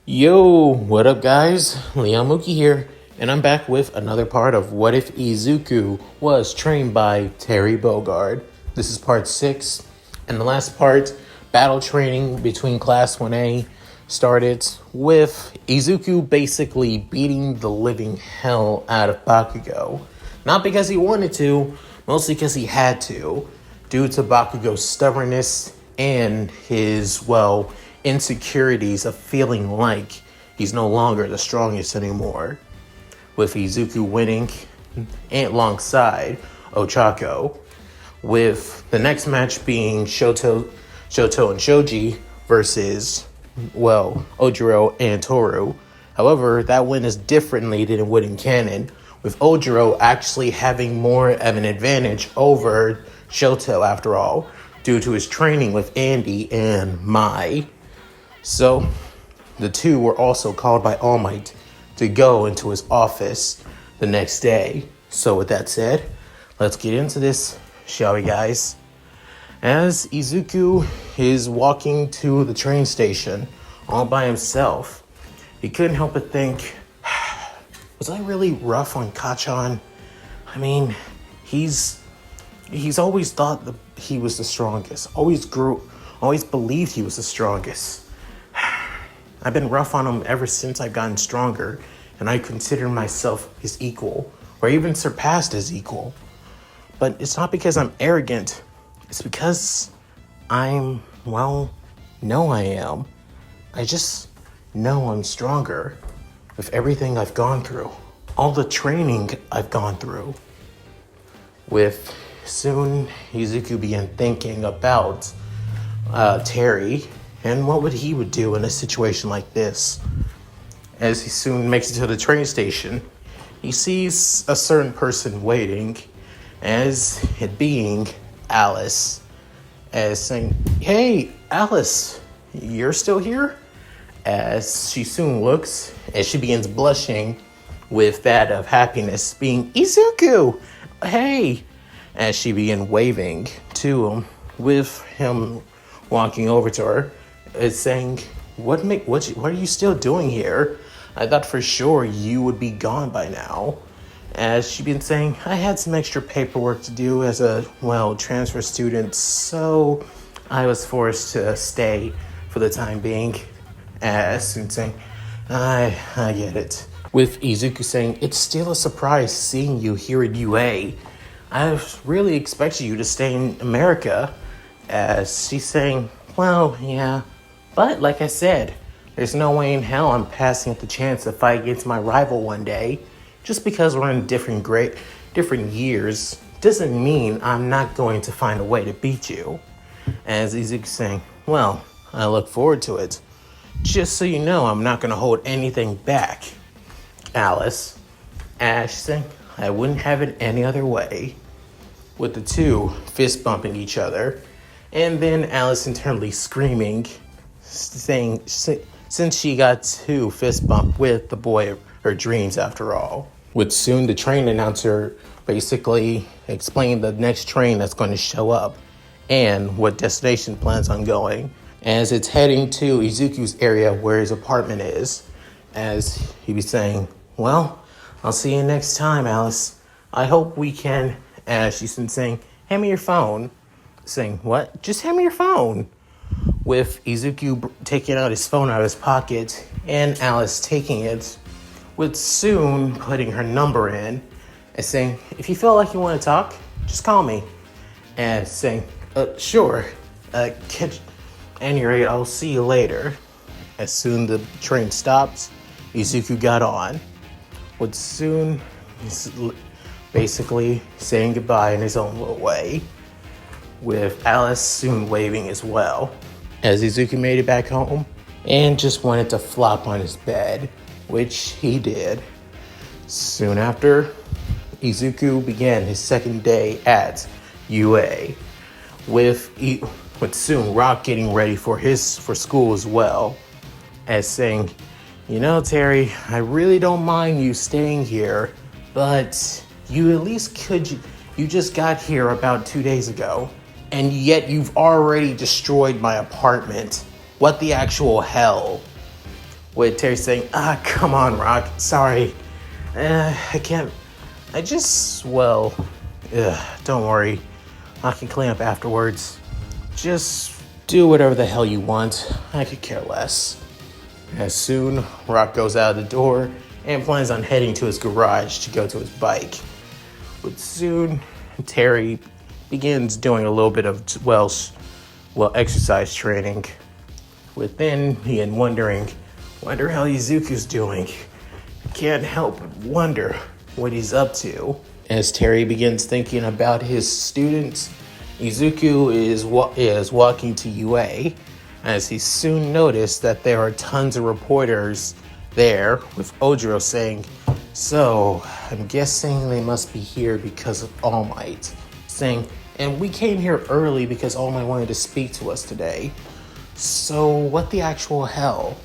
Yo, what up guys? Leon Mooky here, and I'm back with another part of What If Izuku Was Trained by Terry Bogard. This is part 6, and the last part, battle training between Class 1A, started with Izuku basically beating the living hell out of Bakugo. Not because he wanted to, mostly because he had to, due to Bakugo's stubbornness and his, insecurities of feeling like he's no longer the strongest anymore. With Izuku winning alongside Ochako, with the next match being Shoto and Shoji versus, Ojiru and Toru. However, that win is differently than it would in canon, with Ojiru actually having more of an advantage over Shoto after all, due to his training with Andy and Mai. So, the two were also called by All Might to go into his office the next day. So with that said, let's get into this, shall we guys? As Izuku is walking to the train station all by himself, he couldn't help but think, was I really rough on Kachan? I mean, he's always thought that he was the strongest, always believed he was the strongest. I've been rough on him ever since I've gotten stronger, and I consider myself his equal, or even surpassed his equal. But it's not because I'm arrogant, it's because I am. I just know I'm stronger with everything I've gone through, all the training I've gone through. With soon, Izuku began thinking about Terry, and what he would do in a situation like this. As he soon makes it to the train station, he sees a certain person waiting, as it being Alice, as saying, "Hey, Alice, you're still here?" As she soon looks, as she begins blushing with that of happiness, being Izuku, "Hey," as she began waving to him, with him walking over to her, is saying, what are you still doing here? I thought for sure you would be gone by now." As she'd been saying, "I had some extra paperwork to do as a, transfer student, so I was forced to stay for the time being." As and saying, I get it. With Izuku saying, "It's still a surprise seeing you here at UA. I really expected you to stay in America." As she's saying, "Well, yeah. But like I said, there's no way in hell I'm passing up the chance to fight against my rival one day. Just because we're in different years doesn't mean I'm not going to find a way to beat you." As Izuku's saying, "Well, I look forward to it. Just so you know, I'm not going to hold anything back, Alice." As she's saying, "I wouldn't have it any other way." With the two fist bumping each other, and then Alice internally screaming, saying since she got to fist bump with the boy of her dreams after all. With soon the train announcer basically explain the next train that's going to show up and what destination plans on going, as it's heading to Izuku's area where his apartment is. As he be saying, "Well, I'll see you next time, Alice. I hope we can," as she's been saying, "Hand me your phone." Saying, "What? Just hand me your phone." With Izuku taking out his phone out of his pocket and Alice taking it, with soon putting her number in and saying, "If you feel like you want to talk, just call me." And saying, "Sure. At any rate, I'll see you later." As soon the train stops, Izuku got on. With soon basically saying goodbye in his own little way, with Alice soon waving as well. As Izuku made it back home and just wanted to flop on his bed, which he did. Soon after, Izuku began his second day at UA, with soon Rock getting ready for school as well, as saying, "Terry, I really don't mind you staying here, but you at least you just got here about 2 days ago. And yet you've already destroyed my apartment. What the actual hell?" With Terry saying, come on, Rock. Sorry. I can't. Don't worry. I can clean up afterwards. Just do whatever the hell you want. I could care less. As soon, Rock goes out of the door and plans on heading to his garage to go to his bike. But soon, Terry begins doing a little bit of, exercise training. Within, he and wonder how Izuku's doing. Can't help but wonder what he's up to. As Terry begins thinking about his students, Izuku is walking to UA, as he soon noticed that there are tons of reporters there, with Ojiru saying, "So, I'm guessing they must be here because of All Might." Saying, "And we came here early because All Might wanted to speak to us today. So, what the actual hell?"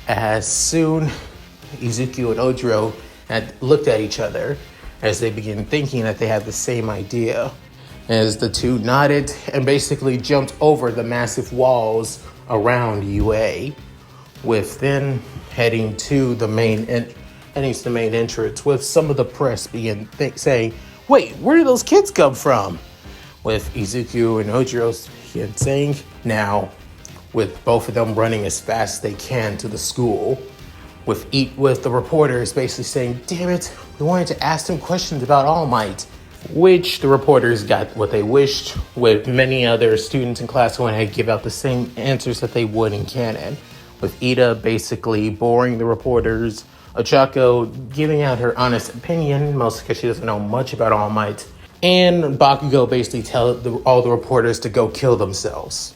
As soon, Izuku and Ojiru had looked at each other as they began thinking that they had the same idea. As the two nodded and basically jumped over the massive walls around UA, with then heading to the main entrance, with some of the press began saying, "Wait, where did those kids come from?" With Izuku and Ojiru saying, "Now," with both of them running as fast as they can to the school, with the reporters basically saying, "Damn it, we wanted to ask them questions about All Might," which the reporters got what they wished, with many other students in class going ahead to give out the same answers that they would in canon, with Ida basically boring the reporters, Ochako giving out her honest opinion, mostly because she doesn't know much about All Might, and Bakugo basically tell all the reporters to go kill themselves.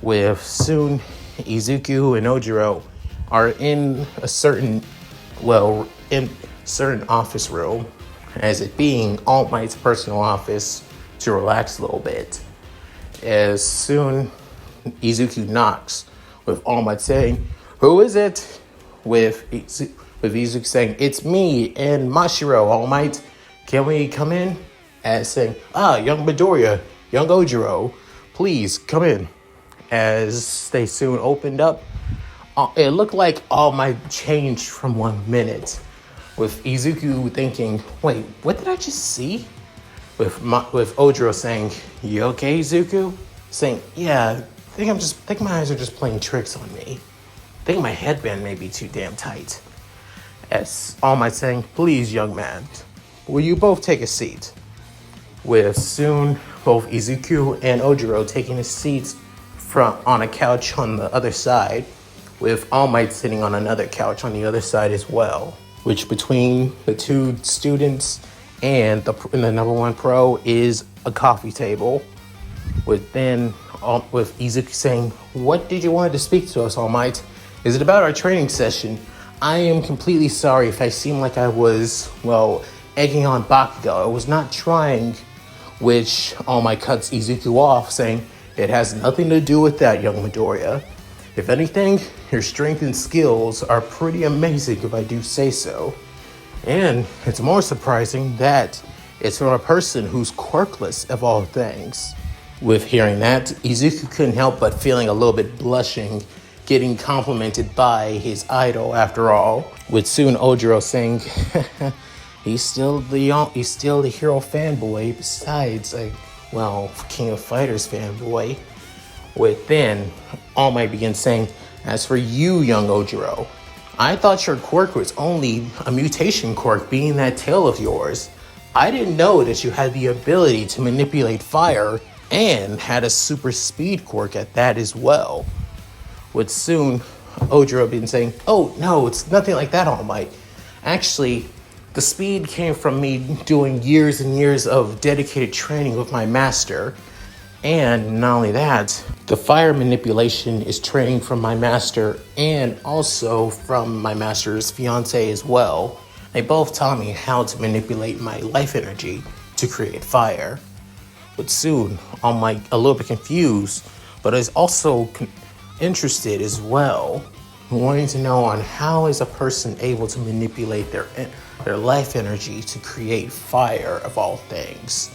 With soon, Izuku and Ojiru are in a certain office room, as it being All Might's personal office, to relax a little bit. As soon, Izuku knocks, with All Might saying, "Who is it?" With Izuku saying, "It's me and Mashiro, All Might. Can we come in?" As saying, young Midoriya, young Ojiru, please come in." As they soon opened up, it looked like All Might changed from 1 minute, with Izuku thinking, "Wait, what did I just see?" With Ojiru saying, "You okay, Izuku?" Saying, "Yeah, I think my eyes are just playing tricks on me. I think my headband may be too damn tight." As All Might saying, "Please, young man, will you both take a seat?" With soon both Izuku and Ojiru taking a seat on a couch on the other side, with All Might sitting on another couch on the other side as well. Which between the two students and the number one pro is a coffee table. With Izuku saying, "What did you want to speak to us, All Might? Is it about our training session? I am completely sorry if I seem like I was, egging on Bakugo. I was not trying," which All Might cuts Izuku off, saying, "It has nothing to do with that, young Midoriya. If anything, your strength and skills are pretty amazing if I do say so. And it's more surprising that it's from a person who's quirkless of all things." With hearing that, Izuku couldn't help but feeling a little bit blushing, getting complimented by his idol after all. With soon Ojiru saying, he's still the hero fanboy, besides King of Fighters fanboy. With then, All Might begins saying, "As for you, young Ojiru, I thought your quirk was only a mutation quirk, being that tail of yours. I didn't know that you had the ability to manipulate fire and had a super speed quirk at that as well." With soon, Ojiru begins saying, "Oh, no, it's nothing like that, All Might. Actually, the speed came from me doing years and years of dedicated training with my master. And not only that, the fire manipulation is training from my master and also from my master's fiance as well. They both taught me how to manipulate my life energy to create fire." But soon, I'm a little bit confused, but is also interested as well, wanting to know on how is a person able to manipulate their life energy to create fire of all things.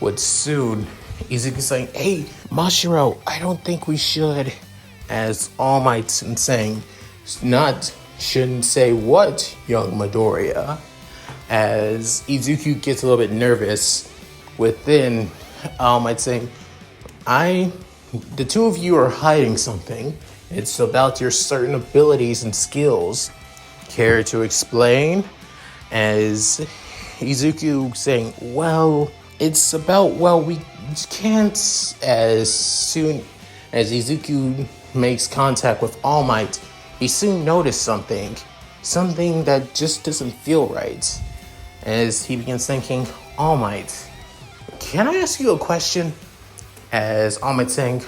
With soon, Izuku saying, "Hey, Mashiro, I don't think we should," as All Might's saying, shouldn't say what, young Midoriya, as Izuku gets a little bit nervous within All Might saying, the two of you are hiding something. It's about your certain abilities and skills. Care to explain? As Izuku saying, well, it's about, we can't. As soon as Izuku makes contact with All Might, he soon noticed something that just doesn't feel right. As he begins thinking, All Might, can I ask you a question? As All Might saying,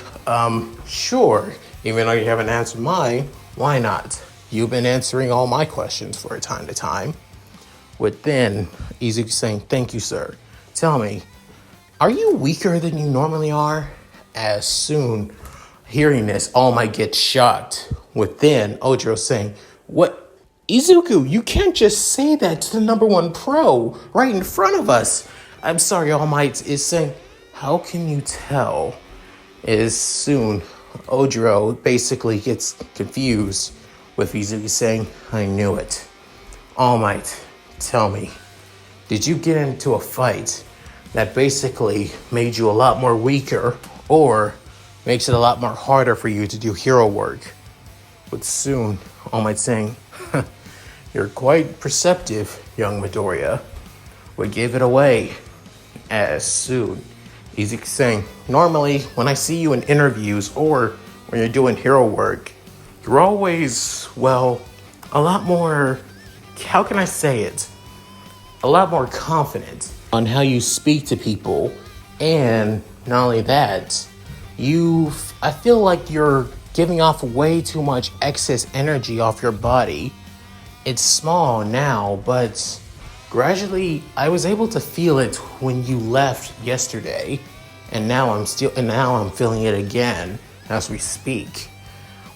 sure, even though you haven't answered mine, why not? You've been answering all my questions for a time to time. Within, Izuku saying, thank you, sir. Tell me, are you weaker than you normally are? As soon, hearing this, All Might gets shocked. Within, Ojiru saying, what? Izuku, you can't just say that to the number one pro right in front of us. I'm sorry, All Might is saying, how can you tell? Is soon, Ojiru basically gets confused with Izuku saying, I knew it. All Might, tell me, did you get into a fight that basically made you a lot more weaker or makes it a lot more harder for you to do hero work? But soon, All Might saying, you're quite perceptive, young Midoriya. We gave it away. As soon, Izuku saying, normally when I see you in interviews or when you're doing hero work, you're always, a lot more, how can I say it? A lot more confident on how you speak to people. And not only that, I feel like you're giving off way too much excess energy off your body. It's small now, but gradually I was able to feel it when you left yesterday. And now I'm feeling it again as we speak.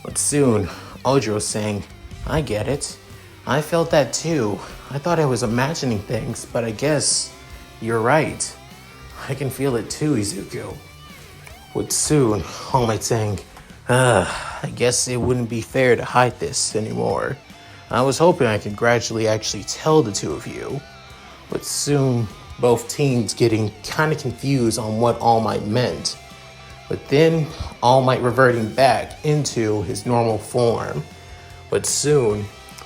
But soon, Ojiru saying, I get it. I felt that too. I thought I was imagining things, but I guess you're right. I can feel it too, Izuku. But soon, All Might saying, I guess it wouldn't be fair to hide this anymore. I was hoping I could gradually actually tell the two of you. But soon, both teams getting kind of confused on what All Might meant. But then, All Might reverting back into his normal form. But soon,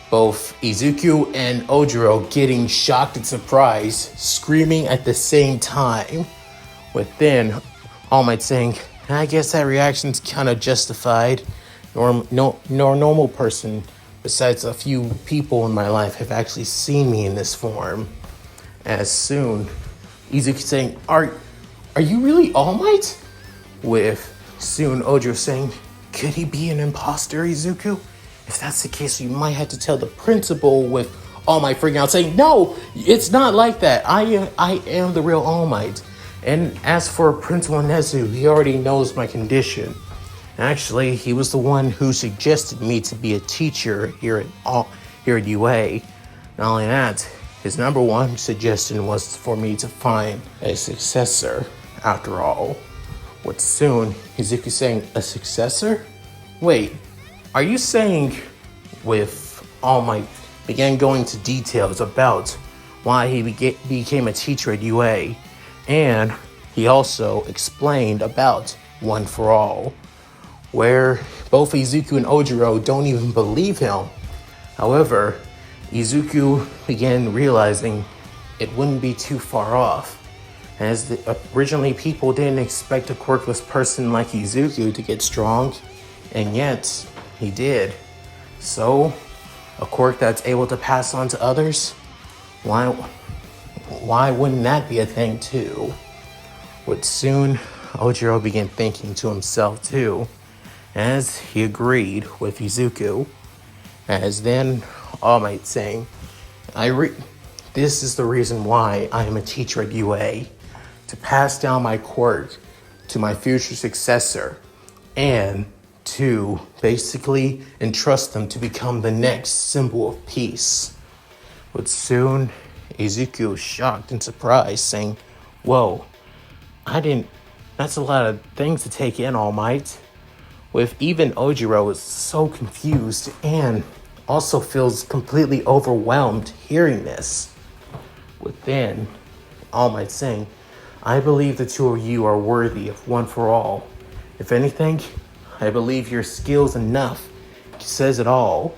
both Izuku and Ojiru getting shocked and surprised, screaming at the same time. But then, All Might saying, I guess that reaction's kind of justified. No normal person, besides a few people in my life, have actually seen me in this form. As soon, Izuku saying, Are you really All Might? With soon Ojiru saying, could he be an imposter, Izuku? If that's the case, you might have to tell the principal. With All Might freaking out saying, no, it's not like that. I am the real All Might. And as for Principal Nezu, he already knows my condition. Actually, he was the one who suggested me to be a teacher here at UA. Not only that, his number one suggestion was for me to find a successor, after all. What soon, Izuku saying, a successor? Wait, are you saying with All Might began going to details about why he became a teacher at UA, and he also explained about One for All, where both Izuku and Ojiru don't even believe him. However, Izuku began realizing it wouldn't be too far off, as originally people didn't expect a quirkless person like Izuku to get strong, and yet he did. So, a quirk that's able to pass on to others, why wouldn't that be a thing too? But soon, Ojiru began thinking to himself too, as he agreed with Izuku, as then All Might saying, this is the reason why I am a teacher at UA, to pass down my quirk to my future successor, and to basically entrust them to become the next symbol of peace. But soon, Izuku was shocked and surprised, saying, whoa, that's a lot of things to take in, All Might. with even Ojiru is so confused and also feels completely overwhelmed hearing this. Within, All Might saying, I believe the two of you are worthy of one for all. If anything, I believe your skills enough says it all.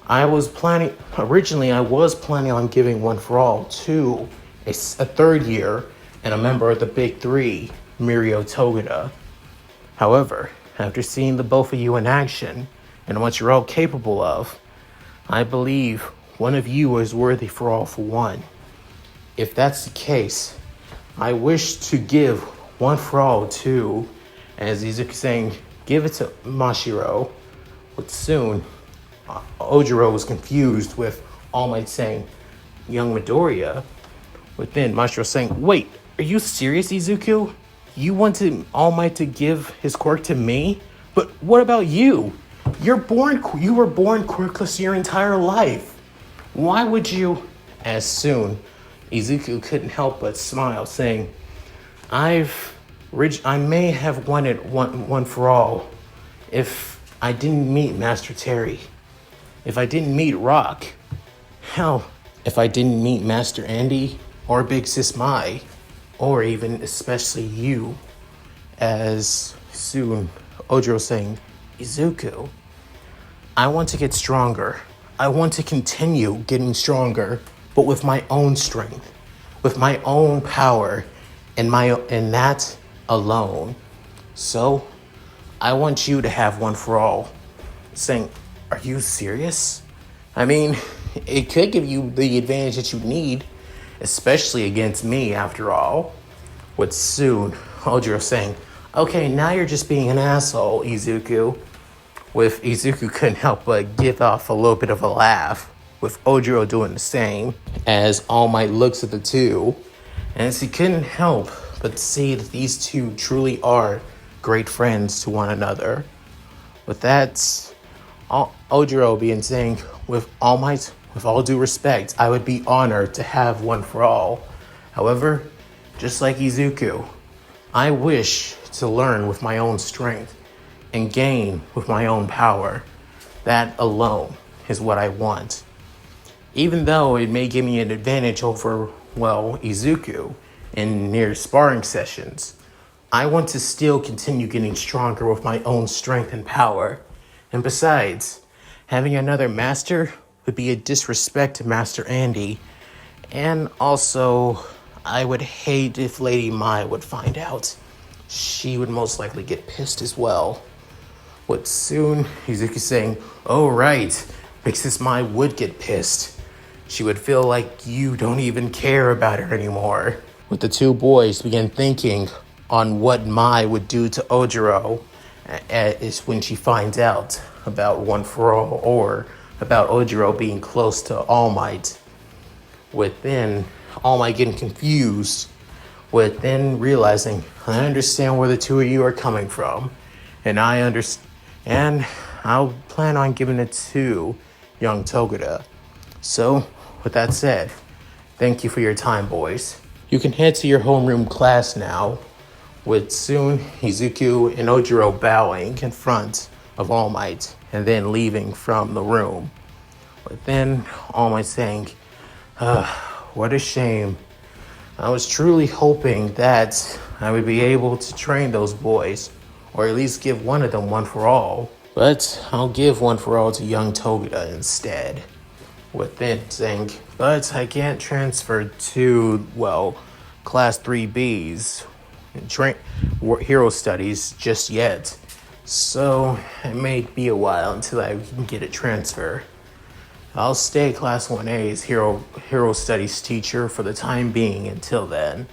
Originally I was planning on giving one for all to a third year and a member of the Big Three, Mirio Togeda. However, after seeing the both of you in action and what you're all capable of, I believe one of you is worthy for all for one. If that's the case, I wish to give one for all to, as Izuku saying, give it to Mashiro. But soon, Ojiru was confused with All Might saying, young Midoriya. But then Mashiro saying, wait, are you serious, Izuku? You want All Might to give his quirk to me? But what about you? You were born quirkless your entire life. Why would you? As soon, Izuku couldn't help but smile, saying, I may have wanted one for all if I didn't meet Master Terry. If I didn't meet Rock. Hell, if I didn't meet Master Andy or Big Sis Mai, or even especially you. As soon, Ojiru saying, Izuku, I want to get stronger. I want to continue getting stronger, but with my own strength, with my own power, and that alone. So, I want you to have one for all. Saying, are you serious? I mean, it could give you the advantage that you need, especially against me, after all. With soon, Ojiru saying, okay, now you're just being an asshole, Izuku. With Izuku couldn't help but give off a little bit of a laugh, with Ojiru doing the same, as All Might looks at the two, and as he couldn't help but see that these two truly are great friends to one another. With that, Ojiru being saying, with All Might, with all due respect, I would be honored to have one for all. However, just like Izuku, I wish to learn with my own strength and gain with my own power. That alone is what I want. Even though it may give me an advantage over, Izuku in near sparring sessions, I want to still continue getting stronger with my own strength and power. And besides, having another master would be a disrespect to Master Andy. And also, I would hate if Lady Mai would find out. She would most likely get pissed as well. But soon, Izuku saying, oh right, Mrs. Mai would get pissed. She would feel like you don't even care about her anymore. With the two boys began thinking on what Mai would do to Ojiru is when she finds out about One for All or about Ojiru being close to All Might. With then All Might getting confused, with then realizing, I understand where the two of you are coming from, and I'll plan on giving it to young Togeda. So, with that said, thank you for your time, boys. You can head to your homeroom class now, with soon Izuku and Ojiru bowing in front of All Might and then leaving from the room. But then All Might saying, what a shame. I was truly hoping that I would be able to train those boys, or at least give one of them one for all. But I'll give one for all to young Togeda instead. With then saying, but I can't transfer to, Class 3Bs, Hero Studies just yet. So it may be a while until I can get a transfer. I'll stay Class 1A's Hero Studies teacher for the time being until then.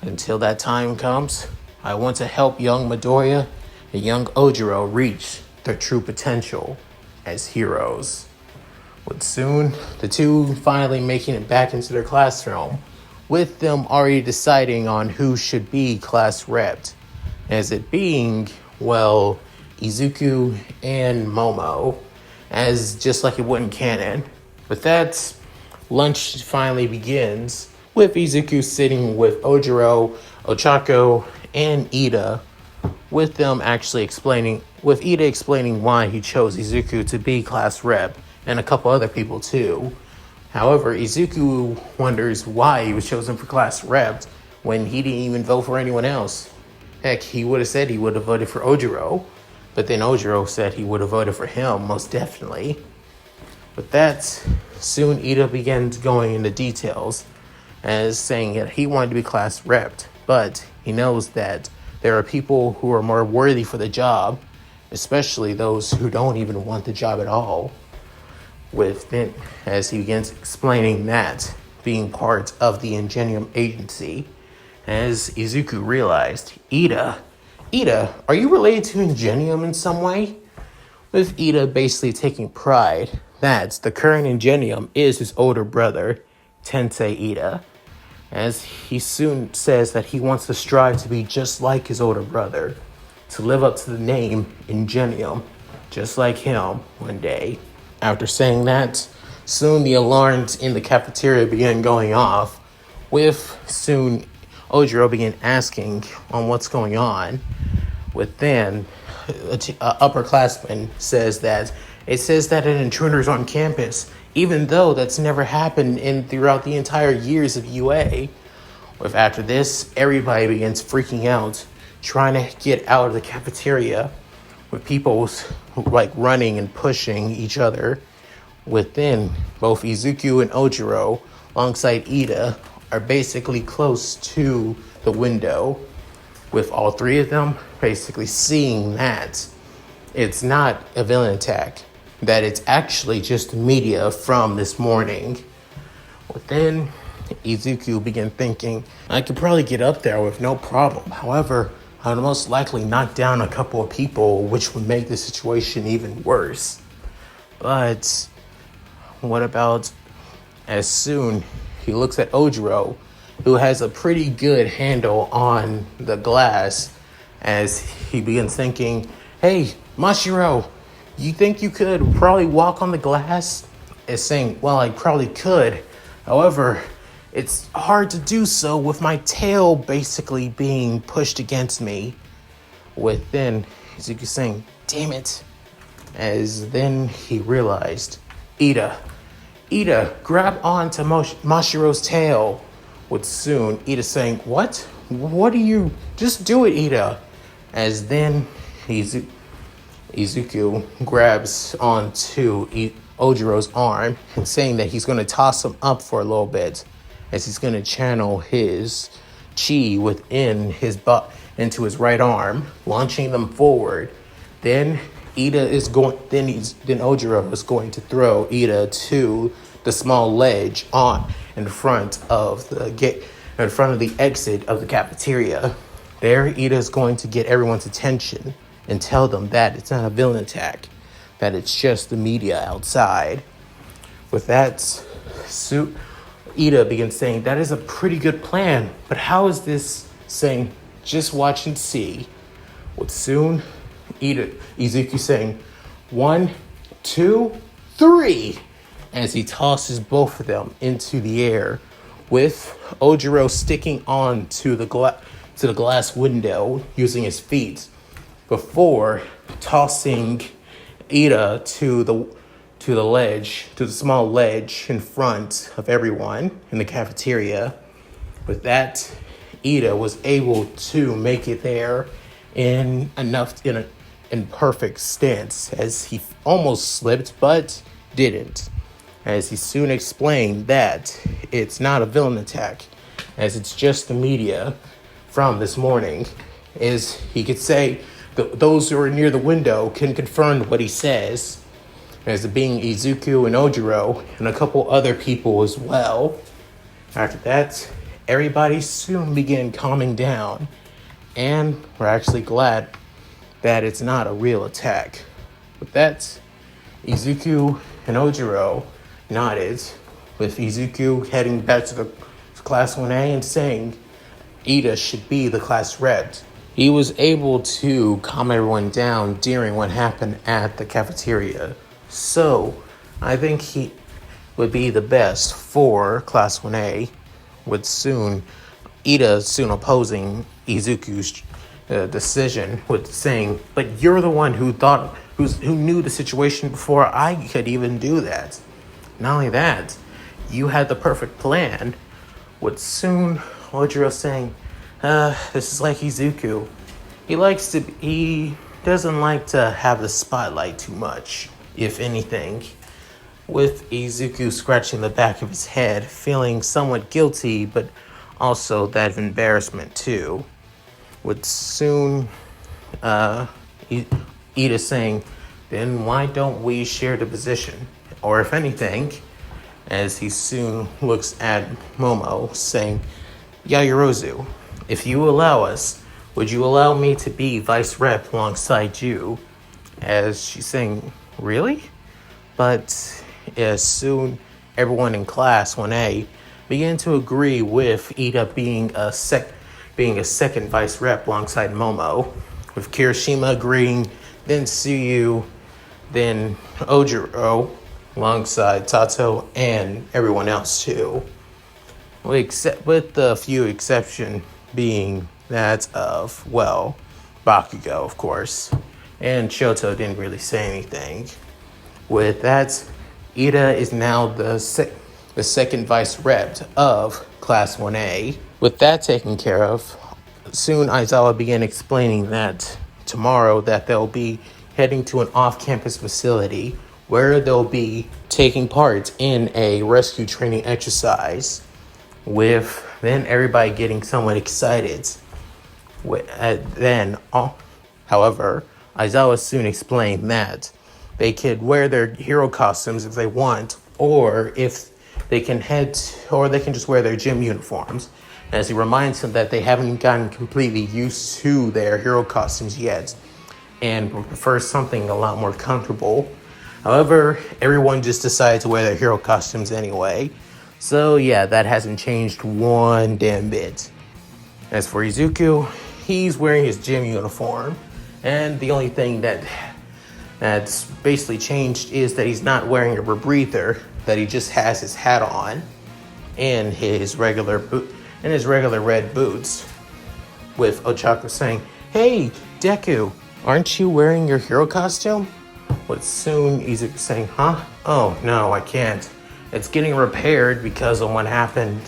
Until that time comes, I want to help young Midoriya and young Ojiru reach their true potential as heroes. But soon, the two finally making it back into their classroom, with them already deciding on who should be class repped, as it being, Izuku and Momo, as just like it would in canon. With that, lunch finally begins, with Izuku sitting with Ojiru, Ochako, and Ida with Ida explaining why he chose Izuku to be class rep, and a couple other people too. However, Izuku wonders why he was chosen for class rep when he didn't even vote for anyone else. Heck, he would have said he would have voted for Ojiro, but then Ojiro said he would have voted for him, most definitely. With that, soon Ida begins going into details as saying that he wanted to be class repped, but he knows that there are people who are more worthy for the job, especially those who don't even want the job at all. With it, as he begins explaining that being part of the Ingenium agency, as Izuku realized, Ida, are you related to Ingenium in some way? With Ida basically taking pride that the current Ingenium is his older brother, Tensei Ida, as he soon says that he wants to strive to be just like his older brother, to live up to the name Ingenium, just like him one day. After saying that, soon the alarms in the cafeteria began going off, with soon Ojiro began asking on what's going on. With then, an upperclassman says that an intruder's on campus, even though that's never happened throughout the entire years of UA. With after this, everybody begins freaking out, trying to get out of the cafeteria, with people like running and pushing each other. Within, both Izuku and Ojiro, alongside Ida, are basically close to the window, with all three of them basically seeing that it's not a villain attack, that it's actually just media from this morning. Within, Izuku began thinking, I could probably get up there with no problem. However, I would most likely knock down a couple of people, which would make the situation even worse. But what about as soon he looks at Ojiro, who has a pretty good handle on the glass, as he begins thinking, hey, Mashiro, you think you could probably walk on the glass? As saying, well, I probably could. However, it's hard to do so with my tail basically being pushed against me. With then Izuku saying, damn it. As then he realized, Ida, grab onto Mashiro's tail. With soon Ida saying, what? What do you, just do it, Ida. As then Izuku grabs onto Ojiro's arm and saying that he's going to toss him up for a little bit, as he's going to channel his chi within his into his right arm, launching them forward. Then Ojiro is going to throw Ida to the small ledge in front of the gate, in front of the exit of the cafeteria. There, Ida is going to get everyone's attention and tell them that it's not a villain attack, that it's just the media outside. With that, Ida begins saying, that is a pretty good plan, but how is this saying, just watch and see? With soon, Izuku saying, 1, 2, 3, as he tosses both of them into the air, with Ojiro sticking on to the glass window using his feet, before tossing Ida to the small ledge in front of everyone in the cafeteria. With that, Ida was able to make it there in perfect stance, as he almost slipped but didn't. As he soon explained that it's not a villain attack, as it's just the media from this morning. As he could say, those who are near the window can confirm what he says, as it being Izuku and Ojiro and a couple other people as well. After that, everybody soon began calming down, and we're actually glad that it's not a real attack. With that, Izuku and Ojiro nodded, with Izuku heading back to the Class 1A and saying Ida should be the class rep. He was able to calm everyone down during what happened at the cafeteria. So, I think he would be the best for Class 1A, with Ida soon opposing Izuku's decision with saying, but you're the one who knew the situation before I could even do that. Not only that, you had the perfect plan. With soon Ojiru saying, this is like Izuku. He doesn't like to have the spotlight too much, if anything. With Izuku scratching the back of his head, feeling somewhat guilty, but also that of embarrassment too. With soon Ida saying, then why don't we share the position? Or if anything, as he soon looks at Momo, saying, Yaoyorozu, if you allow us, would you allow me to be vice rep alongside you? As she's saying, really? But as soon everyone in class 1A began to agree with Ida being a second vice rep alongside Momo, with Kirishima agreeing, then Tsuyu, then Ojiru, alongside Tato and everyone else too. With the few exception being that of, well, Bakugo, of course. And Shoto didn't really say anything. With that, Ida is now the second vice rep of Class 1A. With that taken care of, soon Aizawa began explaining that tomorrow that they'll be heading to an off-campus facility where they'll be taking part in a rescue training exercise, with then everybody getting somewhat excited. However, Aizawa soon explained that they could wear their hero costumes if they want, or if they can just wear their gym uniforms, as he reminds them that they haven't gotten completely used to their hero costumes yet and prefer something a lot more comfortable. However, everyone just decided to wear their hero costumes anyway. So yeah, that hasn't changed one damn bit. As for Izuku, he's wearing his gym uniform, and the only thing that's basically changed is that he's not wearing a rebreather, that he just has his hat on and his regular red boots. With Ochako saying, "Hey, Deku, aren't you wearing your hero costume?" But soon Izuku saying, "Huh? Oh no, I can't. It's getting repaired because of what happened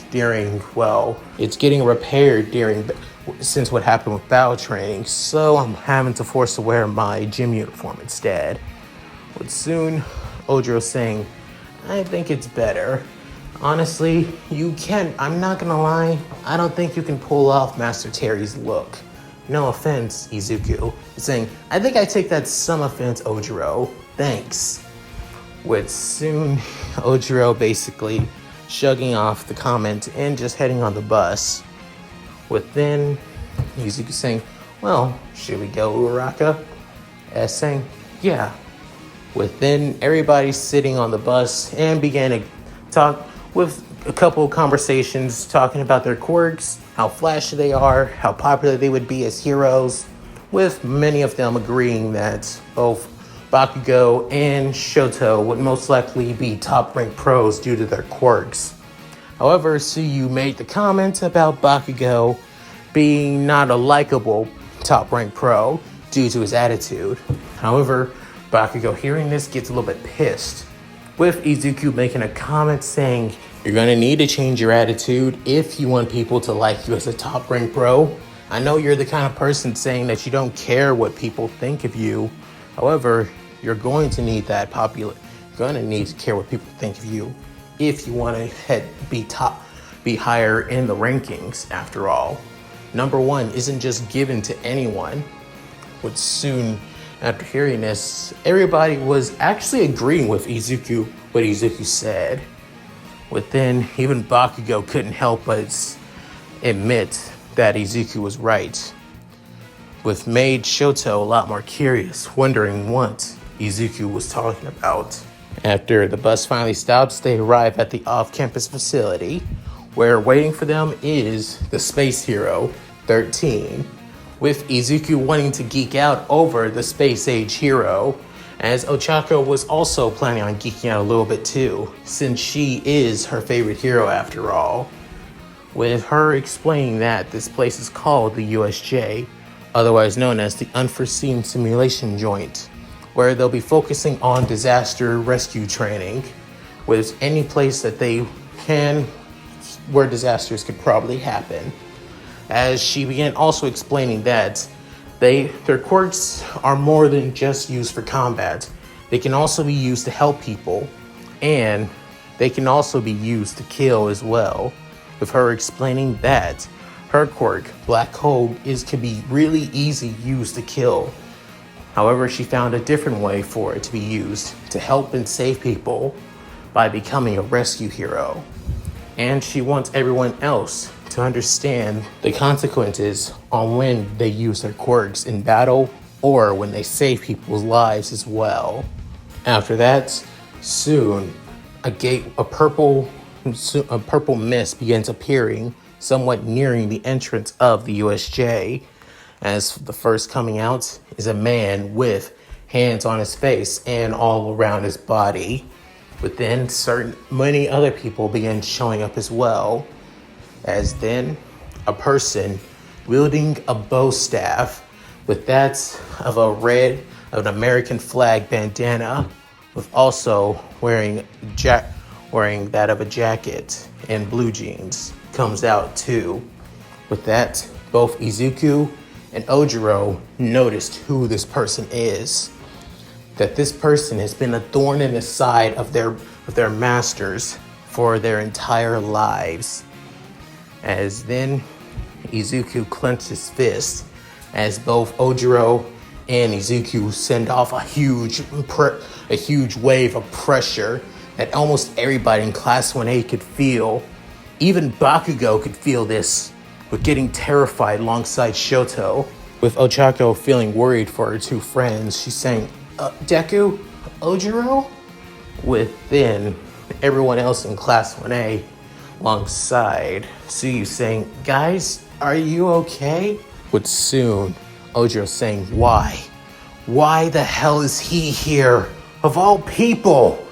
since what happened with battle training, so I'm having to force to wear my gym uniform instead." But soon Ojiru saying, "I think it's better. Honestly, I'm not gonna lie, I don't think you can pull off Master Terry's look. No offense, Izuku." Saying, "I think I take that some offense, Ojiru. Thanks." With soon Ojiru basically shrugging off the comment and just heading on the bus. With then Izuku saying, "Well, should we go, Uraraka?" As saying, "Yeah." With then everybody sitting on the bus and began to talk with a couple of conversations talking about their quirks, how flashy they are, how popular they would be as heroes, with many of them agreeing that both Bakugo and Shoto would most likely be top-ranked pros due to their quirks. However, Tsuyu made the comment about Bakugo being not a likable top-ranked pro due to his attitude. However, Bakugo hearing this gets a little bit pissed, with Izuku making a comment saying, "You're going to need to change your attitude if you want people to like you as a top-ranked pro. I know you're the kind of person saying that you don't care what people think of you. However, you're going to need to care what people think of you if you want to be higher in the rankings. After all, number one isn't just given to anyone." But soon after hearing this, everybody was actually agreeing with what Izuku said. But then even Bakugo couldn't help but admit that Izuku was right, with made Shoto a lot more curious, wondering what Izuku was talking about. After the bus finally stops, they arrive at the off-campus facility, where waiting for them is the Space Hero 13, with Izuku wanting to geek out over the Space Age hero, as Ochako was also planning on geeking out a little bit too, since she is her favorite hero after all. With her explaining that this place is called the USJ, otherwise known as the Unforeseen Simulation Joint, where they'll be focusing on disaster rescue training with any place that they can where disasters could probably happen. As she began also explaining that their quirks are more than just used for combat. They can also be used to help people, and they can also be used to kill as well. With her explaining that her quirk, Black Hole, can be really easy used to kill. However, she found a different way for it to be used to help and save people by becoming a rescue hero. And she wants everyone else to understand the consequences on when they use their quirks in battle or when they save people's lives as well. After that, soon a purple mist begins appearing, somewhat nearing the entrance of the USJ. As the first coming out is a man with hands on his face and all around his body. But then many other people begin showing up as well. As then a person wielding a bow staff with that of an American flag bandana, with also wearing that of a jacket and blue jeans, comes out too. With that, both Izuku and Ojiru noticed who this person is. That this person has been a thorn in the side of their masters for their entire lives. As then Izuku clenched his fist as both Ojiru and Izuku send off a huge wave of pressure that almost everybody in Class 1A could feel. Even Bakugo could feel this, but getting terrified alongside Shoto. With Ochako feeling worried for her two friends, she's saying, Deku? Ojiru? With then everyone else in Class 1A alongside Suyu saying, guys, are you okay? With soon Ojiru saying, why? Why the hell is he here? Of all people!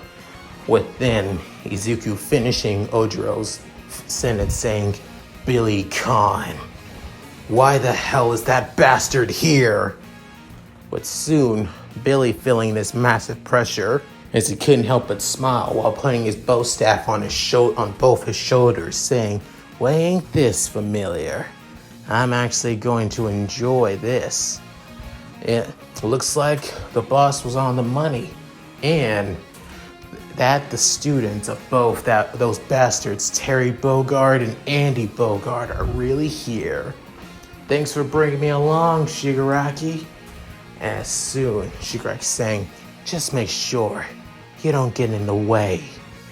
With then Izuku finishing Ojiru's sentence saying, Billy Khan. Why the hell is that bastard here? But soon, Billy feeling this massive pressure as he couldn't help but smile while putting his bow staff on both his shoulders, saying, well, ain't this familiar? I'm actually going to enjoy this. It looks like the boss was on the money, and that the students of both those bastards, Terry Bogard and Andy Bogard, are really here. Thanks for bringing me along, Shigaraki. As soon, Shigaraki saying, just make sure you don't get in the way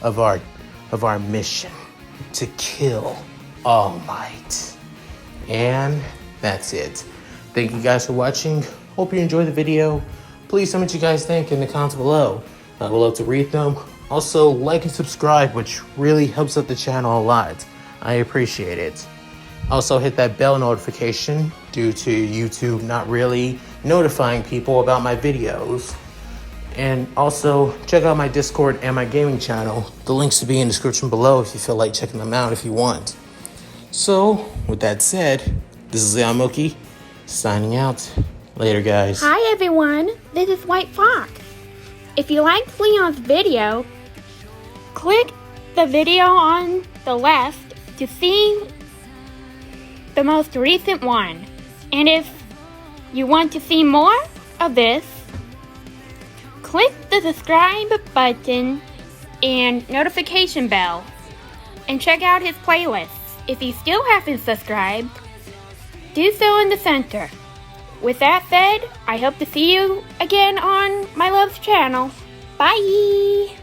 of our mission to kill All Might. And that's it. Thank you guys for watching. Hope you enjoyed the video. Please tell me what you guys think in the comments below. I would love to read them. Also, like and subscribe, which really helps out the channel a lot. I appreciate it. Also, hit that bell notification due to YouTube not really notifying people about my videos. And also, check out my Discord and my gaming channel. The links will be in the description below if you feel like checking them out if you want. So, with that said, this is Mooky, signing out. Later, guys. Hi, everyone. This is White Fox. If you liked Leon's video, click the video on the left to see the most recent one. And if you want to see more of this, click the subscribe button and notification bell and check out his playlists. If you still haven't subscribed, do so in the center. With that said, I hope to see you again on my love's channel. Bye!